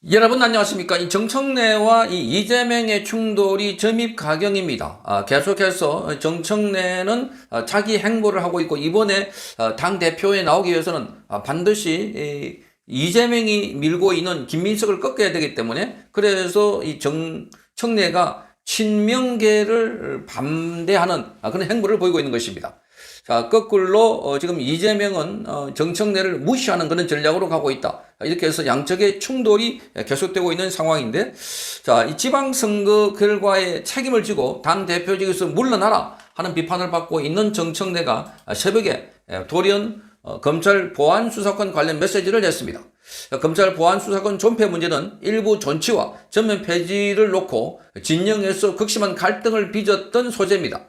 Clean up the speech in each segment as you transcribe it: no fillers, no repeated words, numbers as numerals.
여러분 안녕하십니까? 이 정청래와 이 이재명의 충돌이 점입가경입니다. 계속해서 정청래는 자기 행보를 하고 있고 이번에 당 대표에 나오기 위해서는 반드시 이재명이 밀고 있는 김민석을 꺾어야 되기 때문에 그래서 이 정청래가 친명계를 반대하는 그런 행보를 보이고 있는 것입니다. 자, 거꾸로 지금 이재명은 정청래를 무시하는 그런 전략으로 가고 있다. 이렇게 해서 양측의 충돌이 계속되고 있는 상황인데, 자, 이 지방선거 결과에 책임을 지고 당 대표직에서 물러나라 하는 비판을 받고 있는 정청래가 새벽에 돌연 검찰 보안수사권 관련 메시지를 냈습니다. 검찰 보안수사권 존폐 문제는 일부 존치와 전면 폐지를 놓고 진영에서 극심한 갈등을 빚었던 소재입니다.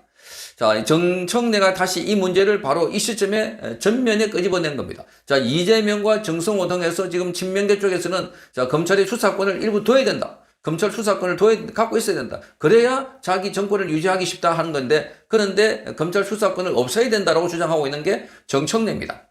자, 정청래가 다시 이 문제를 바로 이 시점에 전면에 끄집어낸 겁니다. 자, 이재명과 정성호 등에서 지금 친명계 쪽에서는 자, 검찰의 수사권을 일부 둬야 된다. 검찰 수사권을 갖고 있어야 된다. 그래야 자기 정권을 유지하기 쉽다 하는 건데, 그런데 검찰 수사권을 없애야 된다라고 주장하고 있는 게 정청래입니다.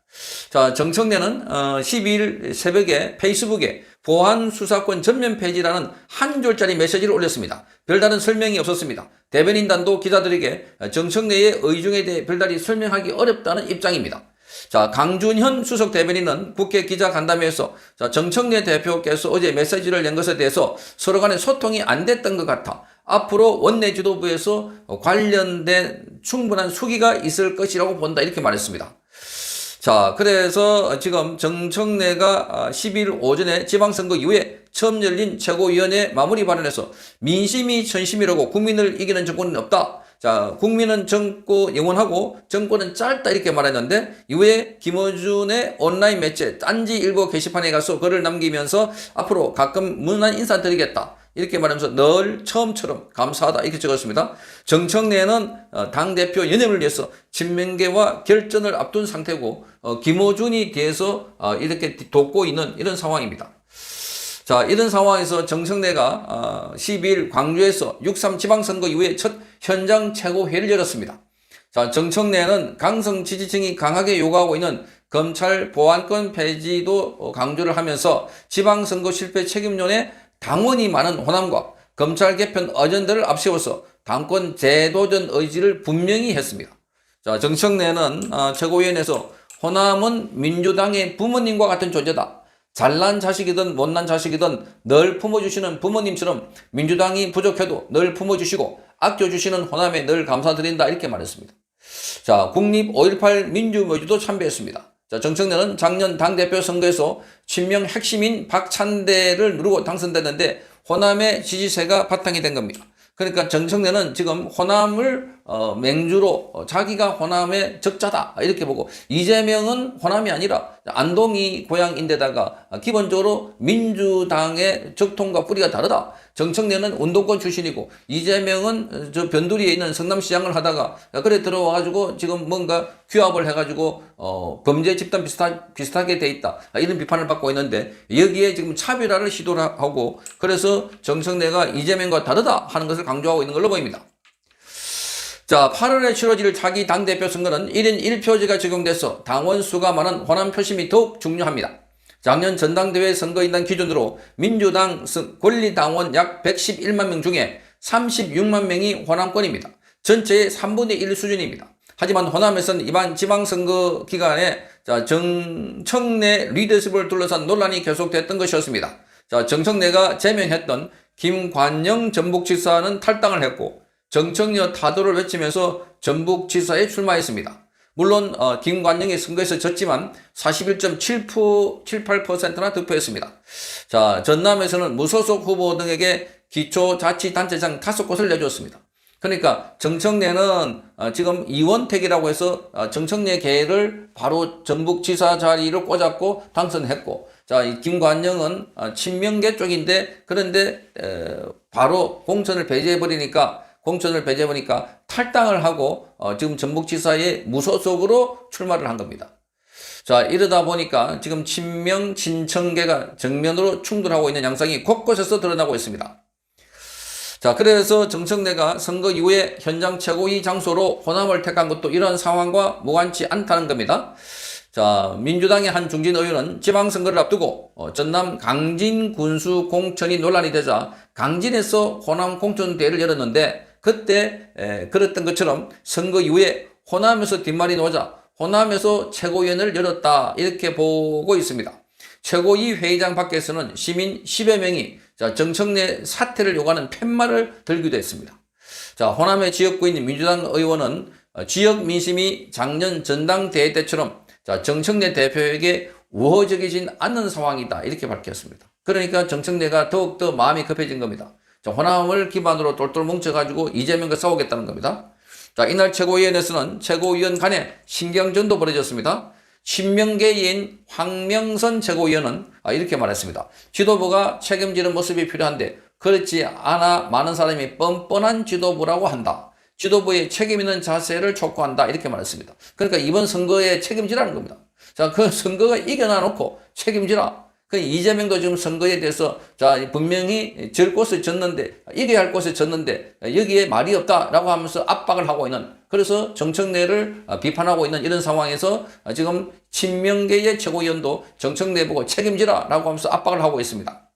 자, 정청래는 12일 새벽에 페이스북에 보안수사권 전면 폐지라는 한 줄짜리 메시지를 올렸습니다. 별다른 설명이 없었습니다. 대변인단도 기자들에게 정청래의 의중에 대해 별다른 설명하기 어렵다는 입장입니다. 자, 강준현 수석 대변인은 국회 기자간담회에서 정청래 대표께서 어제 메시지를 낸 것에 대해서 서로 간에 소통이 안 됐던 것 같아 앞으로 원내 지도부에서 관련된 충분한 수기가 있을 것이라고 본다 이렇게 말했습니다. 자, 그래서 지금 정청래가 10일 오전에 지방선거 이후에 처음 열린 최고위원회 마무리 발언에서 민심이 전심이라고 국민을 이기는 정권은 없다. 자, 국민은 젊고 영원하고 정권은 짧다 이렇게 말했는데 이후에 김어준의 온라인 매체 딴지일보 게시판에 가서 글을 남기면서 앞으로 가끔 문안 인사드리겠다. 이렇게 말하면서 늘 처음처럼 감사하다 이렇게 적었습니다. 정청래는 당대표 연임을 위해서 친명계와 결전을 앞둔 상태고 김어준이 뒤에서 이렇게 돕고 있는 이런 상황입니다. 자, 이런 상황에서 정청래가 12일 광주에서 6.3 지방선거 이후에 첫 현장 최고회의를 열었습니다. 자, 정청래는 강성 지지층이 강하게 요구하고 있는 검찰 보안권 폐지도 강조를 하면서 지방선거 실패 책임론에 당원이 많은 호남과 검찰 개편 어전들을 앞세워서 당권 재도전 의지를 분명히 했습니다. 자, 정청래는 최고위원회에서 호남은 민주당의 부모님과 같은 존재다. 잘난 자식이든 못난 자식이든 늘 품어주시는 부모님처럼 민주당이 부족해도 늘 품어주시고 아껴주시는 호남에 늘 감사드린다 이렇게 말했습니다. 자, 국립 5.18 민주묘지도 참배했습니다. 자, 정청래는 작년 당대표 선거에서 친명 핵심인 박찬대를 누르고 당선됐는데 호남의 지지세가 바탕이 된 겁니다. 그러니까 정청래는 지금 호남을 맹주로 자기가 호남의 적자다 이렇게 보고 이재명은 호남이 아니라 안동이 고향인데다가 기본적으로 민주당의 적통과 뿌리가 다르다. 정청래는 운동권 출신이고 이재명은 저 변두리에 있는 성남시장을 하다가 그래 들어와가지고 지금 뭔가 규합을 해가지고 범죄 집단 비슷하게 돼 있다 이런 비판을 받고 있는데 여기에 지금 차별화를 시도를 하고 그래서 정청래가 이재명과 다르다 하는 것을 강조하고 있는 걸로 보입니다. 자, 8월에 치러질 자기 당대표 선거는 1인 1표제가 적용돼서 당원 수가 많은 호남 표심이 더욱 중요합니다. 작년 전당대회 선거인단 기준으로 민주당 권리당원 약 111만 명 중에 36만 명이 호남권입니다. 전체의 3분의 1 수준입니다. 하지만 호남에서는 이번 지방선거 기간에 정청래 리더십을 둘러싼 논란이 계속됐던 것이었습니다. 자, 정청래가 제명했던 김관영 전북지사는 탈당을 했고 정청래 타도를 외치면서 전북지사에 출마했습니다. 물론 김관영이 선거에서 졌지만 41.78%나 득표했습니다. 자, 전남에서는 무소속 후보 등에게 기초자치단체장 5곳을 내줬습니다. 그러니까 정청래는 지금 이원택이라고 해서 정청래 계를 바로 전북지사 자리를 꽂았고 당선했고 자, 이 김관영은 친명계 쪽인데 그런데 바로 공천을 배제해버리니까 탈당을 하고 지금 전북지사에 무소속으로 출마를 한 겁니다. 자, 이러다 보니까 지금 친명 친청계가 정면으로 충돌하고 있는 양상이 곳곳에서 드러나고 있습니다. 자, 그래서 정청래가 선거 이후에 현장 최고위 장소로 호남을 택한 것도 이런 상황과 무관치 않다는 겁니다. 자, 민주당의 한 중진 의원은 지방선거를 앞두고 전남 강진 군수 공천이 논란이 되자 강진에서 호남 공천대회를 열었는데 그때 그랬던 것처럼 선거 이후에 호남에서 뒷말이 나오자 호남에서 최고위원회를 열었다 이렇게 보고 있습니다. 최고위 회의장 밖에서는 시민 10여 명이 정청래 사퇴를 요구하는 팻말을 들기도 했습니다. 자, 호남의 지역구인 민주당 의원은 지역 민심이 작년 전당대회 때처럼 정청래 대표에게 우호적이진 않는 상황이다 이렇게 밝혔습니다. 그러니까 정청래가 더욱더 마음이 급해진 겁니다. 호남을 기반으로 똘똘 뭉쳐가지고 이재명과 싸우겠다는 겁니다. 자, 이날 최고위원회에서는 최고위원 간에 신경전도 벌어졌습니다. 친명계인 황명선 최고위원은 이렇게 말했습니다. 지도부가 책임지는 모습이 필요한데 그렇지 않아 많은 사람이 뻔뻔한 지도부라고 한다. 지도부의 책임 있는 자세를 촉구한다. 이렇게 말했습니다. 그러니까 이번 선거에 책임지라는 겁니다. 자, 그 선거가 이겨놔 놓고 책임지라. 그 이재명도 지금 선거에 대해서 분명히 질 곳을 졌는데 이겨야 할 곳에 졌는데 여기에 말이 없다라고 하면서 압박을 하고 있는, 그래서 정청래를 비판하고 있는 이런 상황에서 지금 친명계의 최고위원도 정청래 보고 책임지라라고 하면서 압박을 하고 있습니다.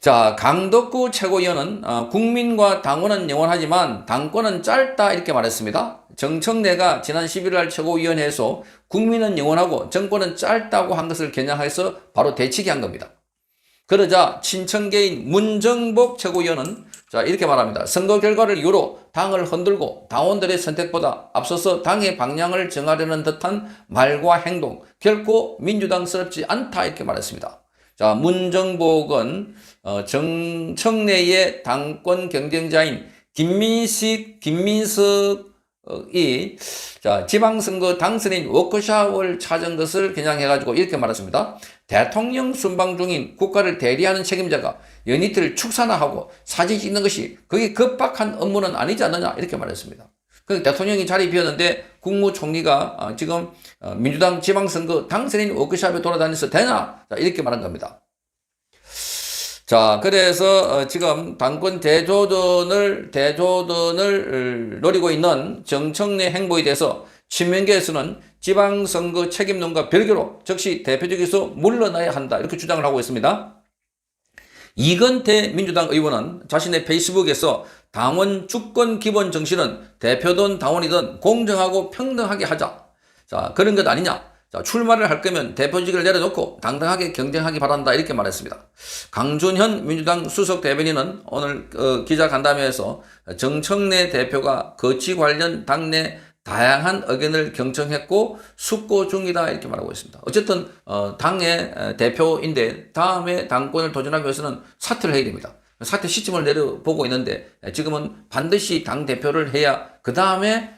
자, 강덕구 최고위원은 국민과 당원은 영원하지만 당권은 짧다 이렇게 말했습니다. 정청래가 지난 11월 최고위원회에서 국민은 영원하고 정권은 짧다고 한 것을 겨냥해서 바로 대치기 한 겁니다. 그러자 친청계인 문정복 최고위원은 이렇게 말합니다. 선거 결과를 이유로 당을 흔들고 당원들의 선택보다 앞서서 당의 방향을 정하려는 듯한 말과 행동, 결코 민주당스럽지 않다 이렇게 말했습니다. 자, 문정복은 정청래의 당권 경쟁자인 김민석이 지방선거 당선인 워크숍을 찾은 것을 겨냥해가지고 이렇게 말했습니다. 대통령 순방 중인 국가를 대리하는 책임자가 연이틀 축사나하고 사진 찍는 것이 그게 급박한 업무는 아니지 않느냐 이렇게 말했습니다. 그러니까 대통령이 자리 비었는데 국무총리가 지금 민주당 지방선거 당선인 워크숍에 돌아다니서 되나? 이렇게 말한 겁니다. 자, 그래서 지금 당권 대조전을 노리고 있는 정청래 행보에 대해서 친명계에서는 지방선거 책임론과 별개로 즉시 대표직에서 물러나야 한다 이렇게 주장을 하고 있습니다. 이건태 민주당 의원은 자신의 페이스북에서 당원 주권 기본 정신은 대표든 당원이든 공정하고 평등하게 하자. 자, 그런 것 아니냐. 자, 출마를 할 거면 대표직을 내려놓고 당당하게 경쟁하기 바란다 이렇게 말했습니다. 강준현 민주당 수석 대변인은 오늘 기자간담회에서 정청래 대표가 거치 관련 당내 다양한 의견을 경청했고 숙고 중이다 이렇게 말하고 있습니다. 어쨌든 당의 대표인데 다음에 당권을 도전하기 위해서는 사퇴를 해야 됩니다. 사퇴 시점을 내려보고 있는데 지금은 반드시 당대표를 해야 그 다음에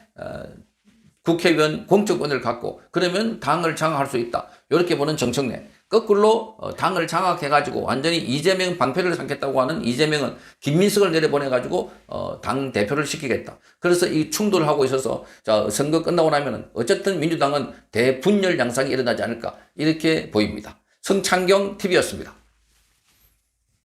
국회의원 공천권을 갖고 그러면 당을 장악할 수 있다. 이렇게 보는 정청래. 거꾸로 당을 장악해가지고 완전히 이재명 방패를 삼겠다고 하는 이재명은 김민석을 내려보내가지고 당 대표를 시키겠다. 그래서 이 충돌을 하고 있어서 선거 끝나고 나면은 어쨌든 민주당은 대분열 양상이 일어나지 않을까 이렇게 보입니다. 성창경 TV였습니다.